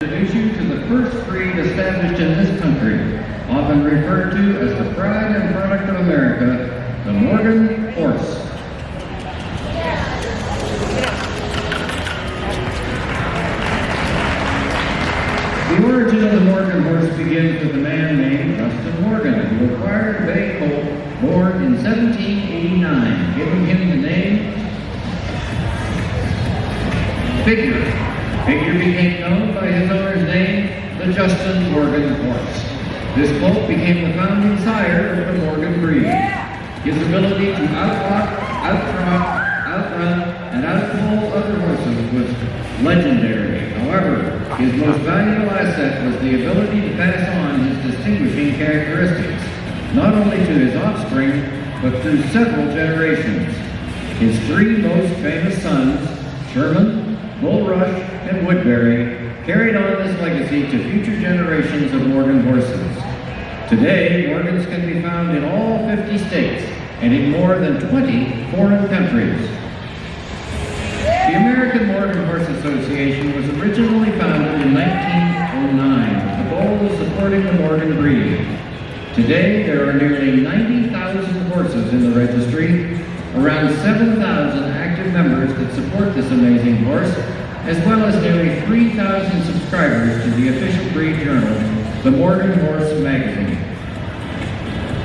introduce you to the first breed established in this country, often referred to as the pride and product of America, the Morgan horse. The origin of the Morgan horse begins with a man named Justin Morgan, who acquired a bay colt born in 1789, giving him the name Figure. Figure became known by his owner's name, the Justin Morgan horse. This colt became the founding sire of the Morgan breed. His ability to outwalk, outtrot, outrun, and outpull other horses was legendary. However, his most valuable asset was the ability to pass on his distinguishing characteristics, not only to his offspring, but through several generations. His three most famous sons, Sherman, Bulrush, and Woodbury, carried on this legacy to future generations of Morgan horses. Today, Morgans can be found in all 50 states and in more than 20 foreign countries. The American Morgan Horse Association was originally founded in 1909 with the goal of supporting the Morgan breed. Today, there are nearly 90,000 horses in the registry, around 7,000 active members that support this amazing horse, as well as nearly 3,000 subscribers to the official breed journal, the Morgan Horse magazine.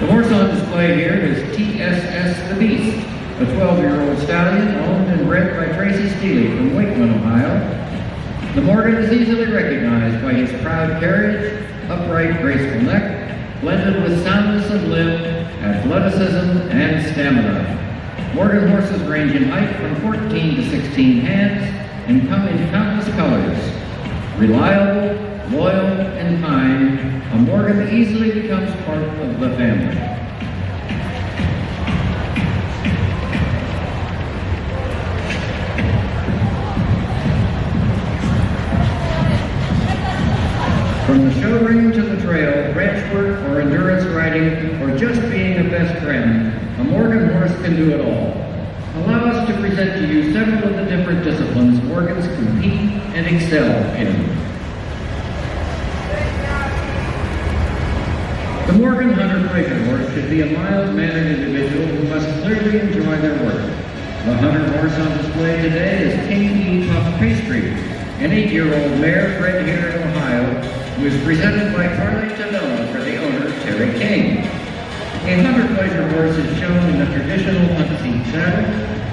The horse on display here is TSS the Beast, a 12-year-old stallion owned and bred by Tracy Steele from Wakeman, Ohio. The Morgan is easily recognized by his proud carriage, upright, graceful neck, blended with soundness of limb, athleticism, and stamina. Morgan horses range in height from 14 to 16 hands and come in countless colors. Reliable, loyal, and kind, a Morgan easily becomes part of the family. From the show ring to the trail, ranch work or endurance riding, or just being a best friend, a Morgan horse can do it all. Allow us to present to you several of the different disciplines Morgans compete and excel in. The Morgan Hunter Pleasure Horse should be a mild-mannered individual who must clearly enjoy their work. The Hunter horse on display today is King E. Puff Pastry, an 8-year-old mare bred here in Ohio, who is presented by Carly Tadona for the owner, Terry King. A Hunter Pleasure horse is shown in a traditional hunt seat saddle,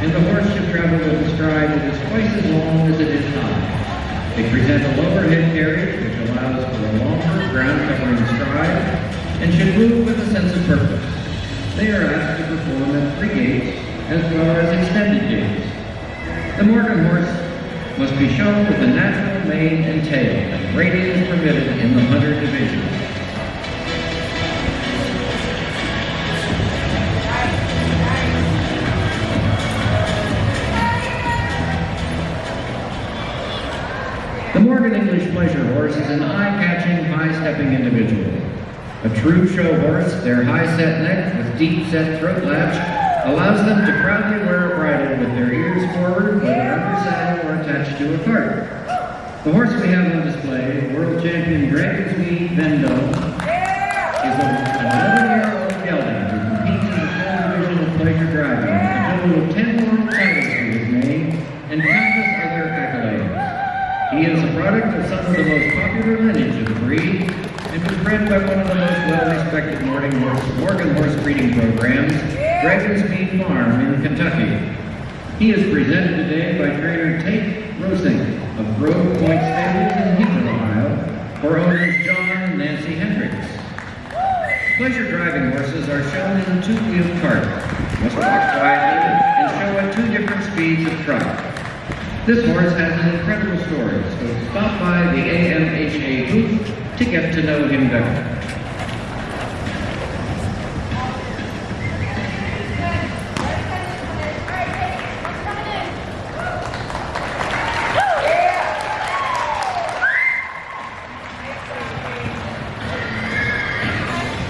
and the horse should travel with a stride that is twice as long as it is high. They present a lower head carriage, which allows for a longer ground-covering stride, and should move with a sense of purpose. They are asked to perform at 3 gaits, as well as extended gaits. The Morgan horse must be shown with a natural mane and tail, and grading is permitted in the Hunter division. The Morgan English Pleasure Horse is an eye-catching, high-stepping individual. A true show horse, their high-set neck with deep-set throat latch allows them to proudly wear a bridle with their ears forward, whether under saddle or attached to a cart. The horse we have on display, world champion Dragonsmead Vendome, is an 11-year-old gelding who competes in the full division of pleasure driving with a total of 10 world titles to his name and countless other accolades. He is a product of some of the most popular lineage of the breed and was bred by one of the most well-respected Morgan horse breeding programs, Dragonsmead Farm in Kentucky. He is presented today by trainer Tate Rosing of Grove Point Stables in Hebron, Ohio, for owners John and Nancy Hendricks. Pleasure driving horses are shown in a 2-wheeled cart, must walk quietly, and show at 2 different speeds of trot. This horse has an incredible story, so stop by the AMHA booth to get to know him better.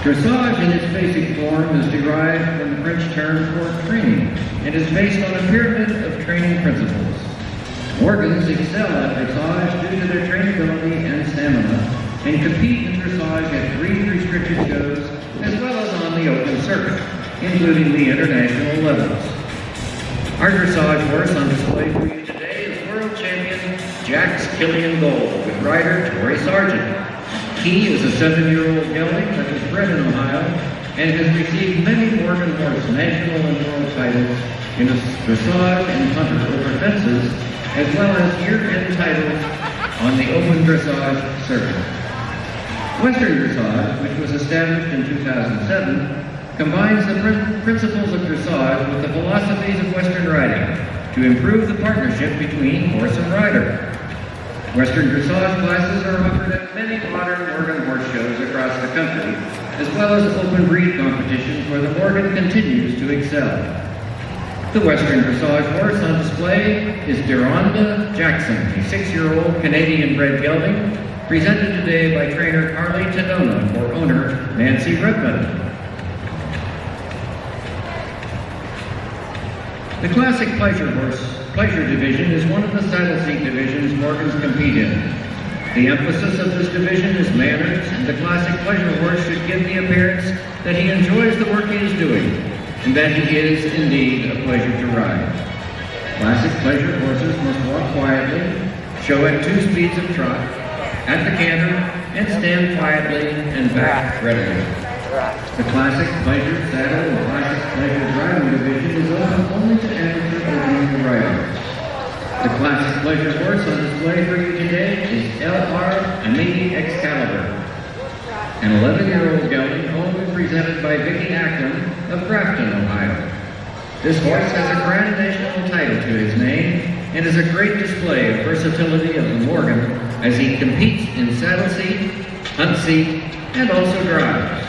Dressage in its basic form is derived from the French term for training and is based on a pyramid of training principles. Morgans excel at dressage due to their trainability and stamina and compete in dressage at 3 restricted shows as well as on the open circuit, including the international levels. Our dressage horse on display for you today is world champion Jack's Killian Gold with rider Tori Sargent. He is a 7-year-old gelding that was bred in Ohio and has received many Morgan horse national and world titles in dressage and hunter over fences, as well as year-end titles on the open dressage circuit. Western Dressage, which was established in 2007, combines the principles of dressage with the philosophies of Western riding to improve the partnership between horse and rider. Western dressage classes are offered at many modern Morgan horse shows across the country, as well as open breed competitions where the Morgan continues to excel. The Western dressage horse on display is Deronda Jackson, a 6-year-old Canadian-bred gelding, presented today by trainer Carly Tedona for owner Nancy Redmond. The Classic Pleasure Division is one of the saddle seat divisions Morgans compete in. The emphasis of this division is manners, and the Classic Pleasure horse should give the appearance that he enjoys the work he is doing, and that he is indeed a pleasure to ride. Classic Pleasure horses must walk quietly, show at 2 speeds of trot, at the canter, and stand quietly and back readily. The Classic Pleasure Saddle and Classic Pleasure Driving Division is open only to amateur opening riders. The Classic Pleasure horse on display for you today is L.R. Amity Excalibur, an 11-year-old gelding owned and presented by Vicki Ackland of Grafton, Ohio. This horse has a grand national title to his name and is a great display of versatility of the Morgan as he competes in saddle seat, hunt seat, and also drives.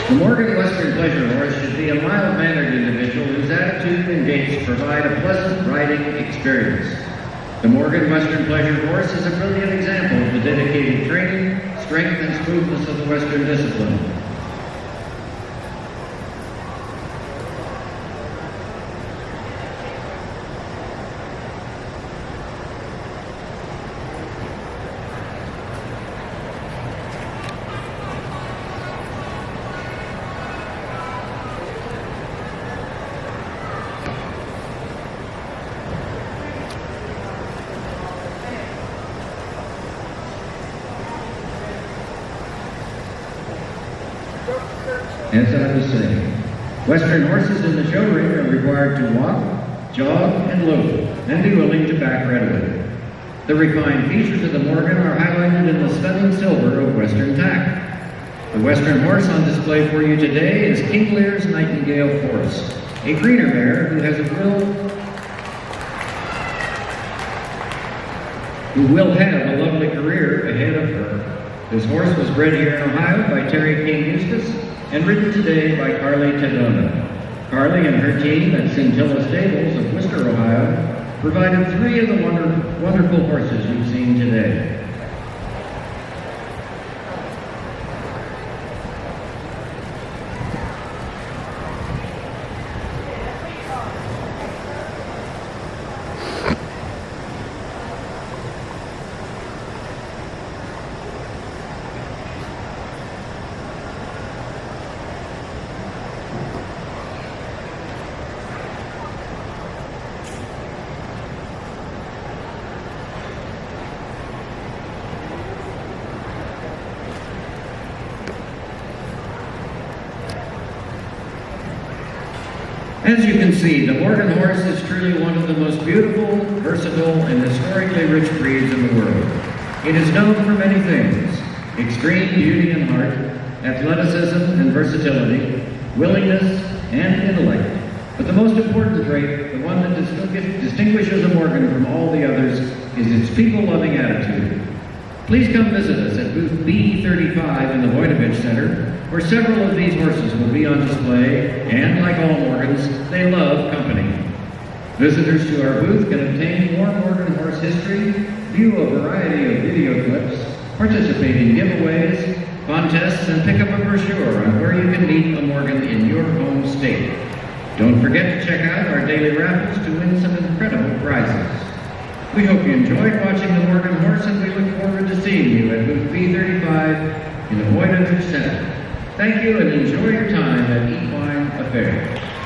The Morgan Western Pleasure horse should be a mild-mannered individual whose attitude and gaits provide a pleasant riding experience. The Morgan Western Pleasure horse is a brilliant example of the dedicated training, strength, and smoothness of the Western discipline. As I was saying, Western horses in the show ring are required to walk, jog, and lope, and be willing to back readily. The refined features of the Morgan are highlighted in the stunning silver of Western tack. The Western horse on display for you today is King Lear's Nightingale Force, a breeder mare who will have a lovely career ahead of her. This horse was bred here in Ohio by Terry King Eustace and ridden today by Carly Tedona. Carly and her team at Scintilla Stables of Worcester, Ohio, provided 3 of the wonderful horses you've seen today. As you can see, the Morgan horse is truly one of the most beautiful, versatile, and historically rich breeds in the world. It is known for many things: extreme beauty and heart, athleticism and versatility, willingness and intellect. But the most important trait, the one that distinguishes a Morgan from all the others, is its people-loving attitude. Please come visit us at booth B35 in the Voinovich Center, where several of these horses will be on display, and like all Morgans, they love company. Visitors to our booth can obtain more Morgan horse history, view a variety of video clips, participate in giveaways, contests, and pick up a brochure on where you can meet a Morgan in your home state. Don't forget to check out our daily raffles to win some incredible prizes. We hope you enjoyed watching the Morgan horse, and we look forward to seeing you at booth B35 in the Voinovich Center. Thank you and enjoy your time at Equine Affaire.